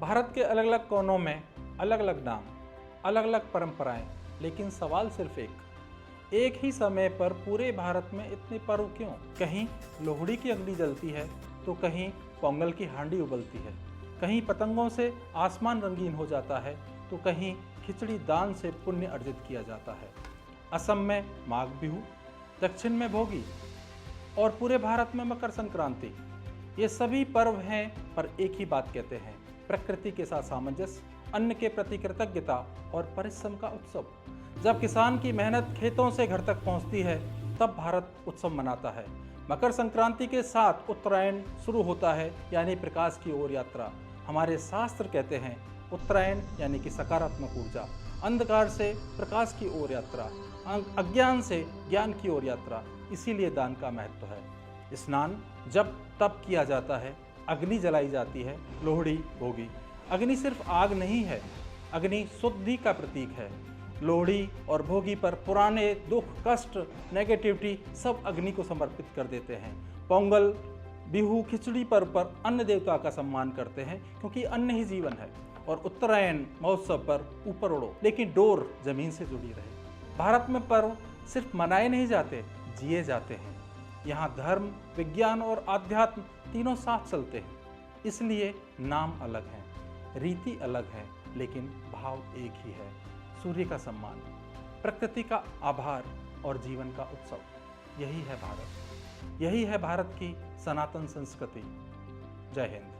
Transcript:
भारत के अलग अलग कोनों में अलग अलग नाम, अलग अलग परंपराएं, लेकिन सवाल सिर्फ एक ही समय पर पूरे भारत में इतने पर्व क्यों? कहीं लोहड़ी की अग्नि जलती है तो कहीं पोंगल की हांडी उबलती है, कहीं पतंगों से आसमान रंगीन हो जाता है तो कहीं खिचड़ी दान से पुण्य अर्जित किया जाता है। असम में माघ बिहू, दक्षिण में भोगी और पूरे भारत में मकर संक्रांति। ये सभी पर्व हैं पर एक ही बात कहते हैं, प्रकृति के साथ सामंजस्य, अन्न के प्रति कृतज्ञता और परिश्रम का उत्सव। जब किसान की मेहनत खेतों से घर तक पहुंचती है तब भारत उत्सव मनाता है। मकर संक्रांति के साथ उत्तरायण शुरू होता है, यानी प्रकाश की ओर यात्रा। हमारे शास्त्र कहते हैं उत्तरायण यानी कि सकारात्मक ऊर्जा, अंधकार से प्रकाश की ओर यात्रा, अज्ञान से ज्ञान की ओर यात्रा। इसीलिए दान का महत्व है। स्नान जब तब किया जाता है, अग्नि जलाई जाती है, लोहड़ी भोगी। अग्नि सिर्फ आग नहीं है, अग्नि शुद्धि का प्रतीक है। लोहड़ी और भोगी पर पुराने दुख, कष्ट, नेगेटिविटी सब अग्नि को समर्पित कर देते हैं। पोंगल, बिहू, खिचड़ी पर्व पर अन्न देवता का सम्मान करते हैं क्योंकि अन्न ही जीवन है। और उत्तरायण महोत्सव पर ऊपर उड़ो लेकिन डोर जमीन से जुड़ी रहे। भारत में पर्व सिर्फ मनाए नहीं जाते, जिए जाते हैं। यहाँ धर्म, विज्ञान और आध्यात्म तीनों साथ चलते हैं। इसलिए नाम अलग हैं, रीति अलग है, लेकिन भाव एक ही है। सूर्य का सम्मान, प्रकृति का आभार और जीवन का उत्सव। यही है भारत, यही है भारत की सनातन संस्कृति। जय हिंद।